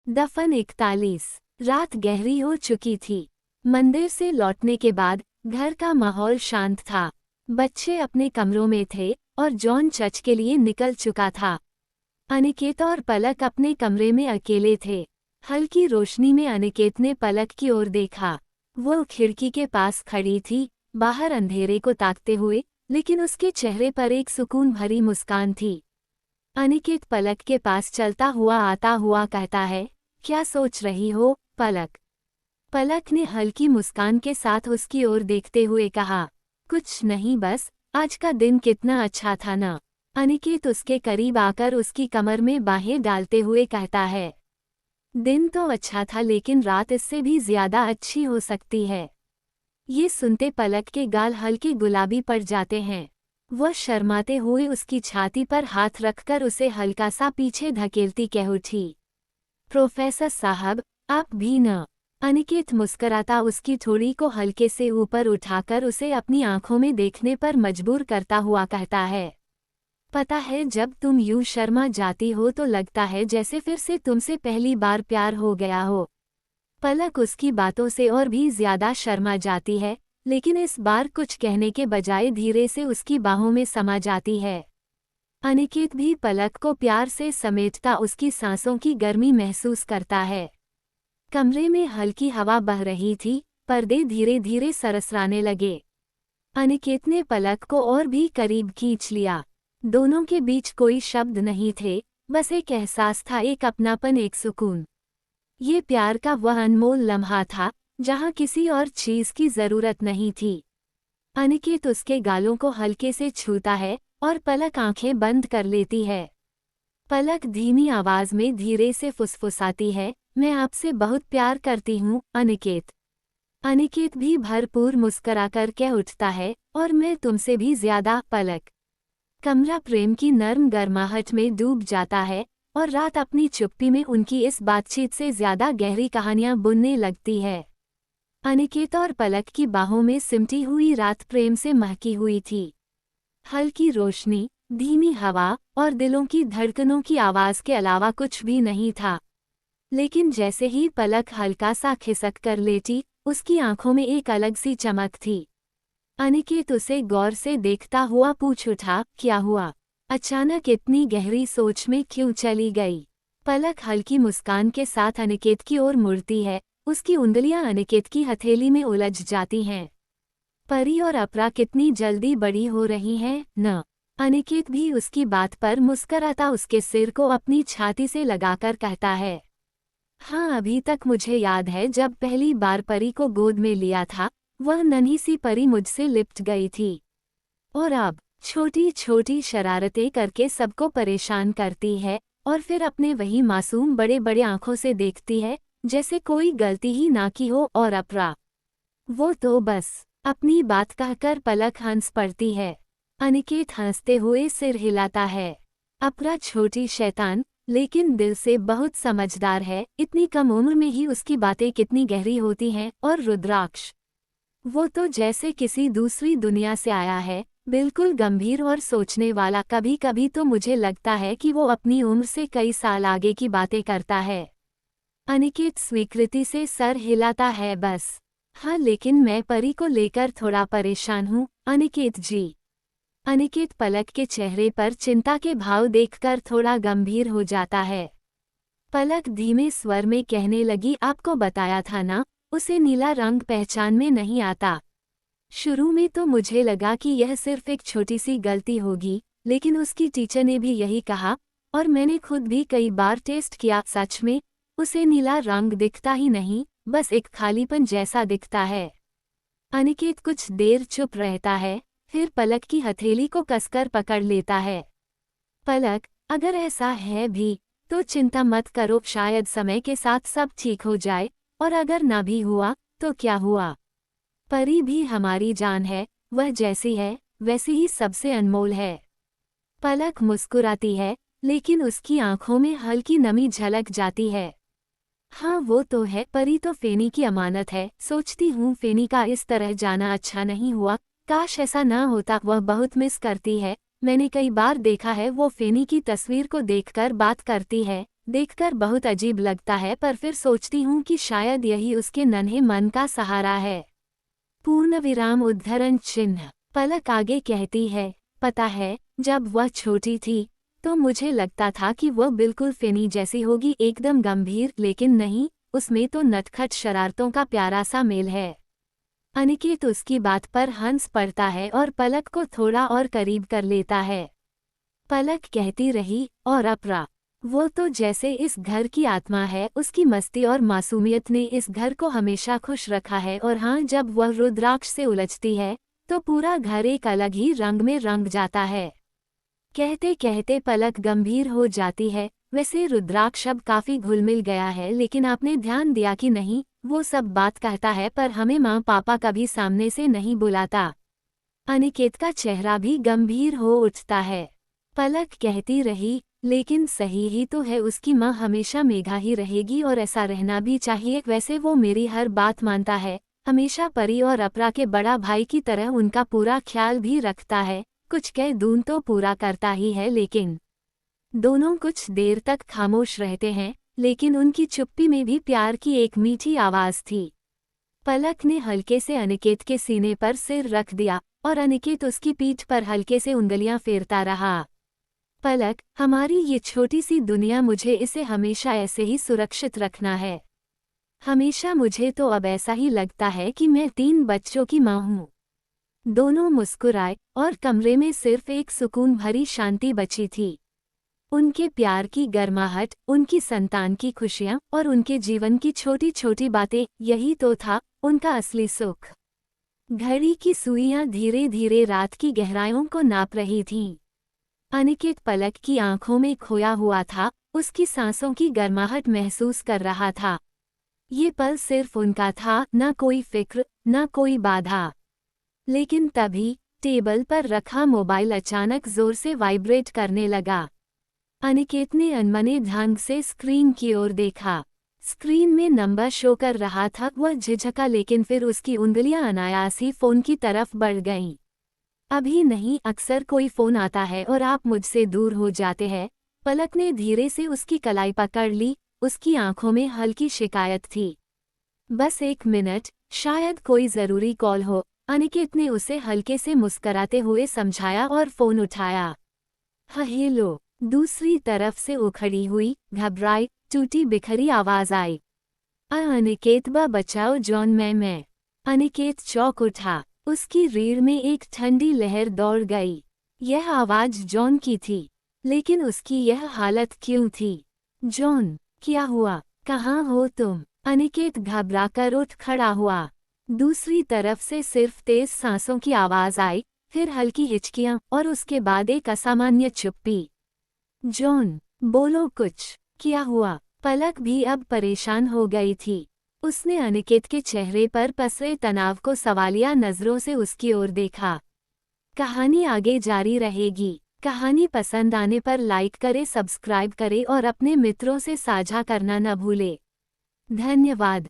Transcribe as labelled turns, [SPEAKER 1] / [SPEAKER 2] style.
[SPEAKER 1] दफन 41। रात गहरी हो चुकी थी। मंदिर से लौटने के बाद घर का माहौल शांत था। बच्चे अपने कमरों में थे और जॉन चर्च के लिए निकल चुका था। अनिकेत और पलक अपने कमरे में अकेले थे। हल्की रोशनी में अनिकेत ने पलक की ओर देखा। वो खिड़की के पास खड़ी थी, बाहर अंधेरे को ताकते हुए, लेकिन उसके चेहरे पर एक सुकून भरी मुस्कान थी। अनिकेत पलक के पास चलता हुआ आता हुआ कहता है, क्या सोच रही हो, पलक? पलक ने हल्की मुस्कान के साथ उसकी ओर देखते हुए कहा, कुछ नहीं, बस आज का दिन कितना अच्छा था ना। अनिकेत उसके करीब आकर उसकी कमर में बाहें डालते हुए कहता है, दिन तो अच्छा था लेकिन रात इससे भी ज्यादा अच्छी हो सकती है। ये सुनते पलक के गाल हल्के गुलाबी पड़ जाते हैं। वह शर्माते हुए उसकी छाती पर हाथ रखकर उसे हल्का सा पीछे धकेलती कह उठी, प्रोफेसर साहब, आप भी न। अनिकेत मुस्कराता उसकी थोड़ी को हल्के से ऊपर उठाकर उसे अपनी आंखों में देखने पर मजबूर करता हुआ कहता है, पता है जब तुम यूं शर्मा जाती हो तो लगता है जैसे फिर से तुमसे पहली बार प्यार हो गया हो। पलक उसकी बातों से और भी ज्यादा शर्मा जाती है, लेकिन इस बार कुछ कहने के बजाय धीरे से उसकी बाहों में समा जाती है। अनिकेत भी पलक को प्यार से समेटता उसकी सांसों की गर्मी महसूस करता है। कमरे में हल्की हवा बह रही थी, पर्दे धीरे धीरे सरसराने लगे। अनिकेत ने पलक को और भी करीब खींच लिया। दोनों के बीच कोई शब्द नहीं थे, बस एक एहसास था, एक अपनापन, एक सुकून। ये प्यार का वह अनमोल लम्हा था जहां किसी और चीज की जरूरत नहीं थी। अनिकेत उसके गालों को हल्के से छूता है और पलक आंखें बंद कर लेती है। पलक धीमी आवाज में धीरे से फुसफुसाती है, मैं आपसे बहुत प्यार करती हूँ, अनिकेत। अनिकेत भी भरपूर मुस्कराकर कह उठता है, और मैं तुमसे भी ज्यादा, पलक। कमरा प्रेम की नर्म गर्माहट में डूब जाता है और रात अपनी चुप्पी में उनकी इस बातचीत से ज्यादा गहरी कहानियां बुनने लगती है। अनिकेत और पलक की बाहों में सिमटी हुई रात प्रेम से महकी हुई थी। हल्की रोशनी, धीमी हवा और दिलों की धड़कनों की आवाज के अलावा कुछ भी नहीं था। लेकिन जैसे ही पलक हल्का सा खिसक कर लेटी, उसकी आंखों में एक अलग सी चमक थी। अनिकेत उसे गौर से देखता हुआ पूछ उठा, क्या हुआ? अचानक इतनी गहरी सोच में क्यों चली गई? पलक हल्की मुस्कान के साथ अनिकेत की ओर मुड़ती है, उसकी उंगलियां अनिकेत की हथेली में उलझ जाती हैं। परी और अपरा कितनी जल्दी बड़ी हो रही हैं, न? अनिकेत भी उसकी बात पर मुस्कराता उसके सिर को अपनी छाती से लगाकर कहता है, हाँ, अभी तक मुझे याद है जब पहली बार परी को गोद में लिया था, वह नन्ही सी परी मुझसे लिपट गई थी। और अब छोटी छोटी शरारतें करके सबको परेशान करती है और फिर अपने वही मासूम बड़े बड़े आंखों से देखती है जैसे कोई गलती ही ना की हो। और अपरा, वो तो बस अपनी बात कहकर पलक हंस पड़ती है। अनिकेत हंसते हुए सिर हिलाता है। अपरा छोटी शैतान, लेकिन दिल से बहुत समझदार है। इतनी कम उम्र में ही उसकी बातें कितनी गहरी होती हैं। और रुद्राक्ष, वो तो जैसे किसी दूसरी दुनिया से आया है, बिल्कुल गंभीर और सोचने वाला। कभी कभी तो मुझे लगता है कि वो अपनी उम्र से कई साल आगे की बातें करता है। अनिकेत स्वीकृति से सर हिलाता है, बस हाँ, लेकिन मैं परी को लेकर थोड़ा परेशान हूँ, अनिकेत जी। अनिकेत पलक के चेहरे पर चिंता के भाव देखकर थोड़ा गंभीर हो जाता है। पलक धीमे स्वर में कहने लगी, आपको बताया था ना, उसे नीला रंग पहचान में नहीं आता। शुरू में तो मुझे लगा कि यह सिर्फ एक छोटी सी गलती होगी, लेकिन उसकी टीचर ने भी यही कहा और मैंने खुद भी कई बार टेस्ट किया। सच में उसे नीला रंग दिखता ही नहीं, बस एक खालीपन जैसा दिखता है। अनिकेत कुछ देर चुप रहता है, फिर पलक की हथेली को कसकर पकड़ लेता है। पलक, अगर ऐसा है भी तो चिंता मत करो, शायद समय के साथ सब ठीक हो जाए। और अगर ना भी हुआ तो क्या हुआ? परी भी हमारी जान है, वह जैसी है वैसी ही सबसे अनमोल है। पलक मुस्कुराती है, लेकिन उसकी आंखों में हल्की नमी झलक जाती है। हाँ, वो तो है, परी तो फेनी की अमानत है। सोचती हूँ फेनी का इस तरह जाना अच्छा नहीं हुआ, काश ऐसा ना होता। वह बहुत मिस करती है। मैंने कई बार देखा है वो फेनी की तस्वीर को देखकर बात करती है, देखकर बहुत अजीब लगता है, पर फिर सोचती हूँ कि शायद यही उसके नन्हे मन का सहारा है। पूर्ण विराम उद्धरण चिन्ह। पलक आगे कहती है, पता है, जब वह छोटी थी तो मुझे लगता था कि वह बिल्कुल फिनी जैसी होगी, एकदम गंभीर, लेकिन नहीं, उसमें तो नटखट शरारतों का प्यारा सा मेल है। अनिकेत उसकी बात पर हंस पड़ता है और पलक को थोड़ा और करीब कर लेता है। पलक कहती रही, और अपरा, वो तो जैसे इस घर की आत्मा है, उसकी मस्ती और मासूमियत ने इस घर को हमेशा खुश रखा है। और हाँ, जब वह रुद्राक्ष से उलझती है तो पूरा घर एक अलग ही रंग में रंग जाता है। कहते कहते पलक गंभीर हो जाती है, वैसे रुद्राक्ष अब काफी घुल मिल गया है, लेकिन आपने ध्यान दिया कि नहीं, वो सब बात कहता है पर हमें माँ पापा कभी सामने से नहीं बुलाता। अनिकेत का चेहरा भी गंभीर हो उठता है। पलक कहती रही, लेकिन सही ही तो है, उसकी माँ हमेशा मेघा ही रहेगी और ऐसा रहना भी चाहिए। वैसे वो मेरी हर बात मानता है, हमेशा परी और अपरा के बड़ा भाई की तरह उनका पूरा ख्याल भी रखता है, कुछ कह दूं तो पूरा करता ही है। लेकिन दोनों कुछ देर तक खामोश रहते हैं, लेकिन उनकी चुप्पी में भी प्यार की एक मीठी आवाज थी। पलक ने हल्के से अनिकेत के सीने पर सिर रख दिया और अनिकेत उसकी पीठ पर हल्के से उंगलियां फेरता रहा। पलक, हमारी ये छोटी सी दुनिया, मुझे इसे हमेशा ऐसे ही सुरक्षित रखना है। हमेशा मुझे तो अब ऐसा ही लगता है कि मैं 3 बच्चों की माँ हूँ। दोनों मुस्कुराए और कमरे में सिर्फ एक सुकून भरी शांति बची थी। उनके प्यार की गर्माहट, उनकी संतान की खुशियाँ और उनके जीवन की छोटी छोटी बातें, यही तो था उनका असली सुख। घड़ी की सुइयां धीरे धीरे रात की गहराइयों को नाप रही थीं। अनिकेत पलक की आंखों में खोया हुआ था, उसकी सांसों की गर्माहट महसूस कर रहा था। ये पल सिर्फ उनका था, न कोई फिक्र, न कोई बाधा। लेकिन तभी टेबल पर रखा मोबाइल अचानक जोर से वाइब्रेट करने लगा। अनिकेत ने अनमने ढंग से स्क्रीन की ओर देखा। स्क्रीन में नंबर शो कर रहा था। वह झिझका, लेकिन फिर उसकी उंगलियां अनायास ही फोन की तरफ बढ़ गईं। अभी नहीं, अक्सर कोई फोन आता है और आप मुझसे दूर हो जाते हैं। पलक ने धीरे से उसकी कलाई पकड़ ली, उसकी आंखों में हल्की शिकायत थी। बस 1 मिनट, शायद कोई जरूरी कॉल हो, अनिकेत ने उसे हल्के से मुस्कराते हुए समझाया और फोन उठाया। हेलो, दूसरी तरफ से उखड़ी हुई, घबराई, टूटी बिखरी आवाज आई। अनिकेत, बचाओ जॉन, मैं। अनिकेत चौंक उठा, उसकी रीढ़ में एक ठंडी लहर दौड़ गई। यह आवाज जॉन की थी, लेकिन उसकी यह हालत क्यों थी? जॉन, क्या हुआ? कहाँ हो तुम? अनिकेत घबराकर उठ खड़ा हुआ। दूसरी तरफ से सिर्फ तेज सांसों की आवाज आई, फिर हल्की हिचकियां और उसके बाद एक असामान्य चुप्पी। जॉन, बोलो कुछ, क्या हुआ? पलक भी अब परेशान हो गई थी। उसने अनिकेत के चेहरे पर पसरे तनाव को सवालिया नजरों से उसकी ओर देखा। कहानी आगे जारी रहेगी। कहानी पसंद आने पर लाइक करे, सब्सक्राइब करे और अपने मित्रों से साझा करना न भूले। धन्यवाद।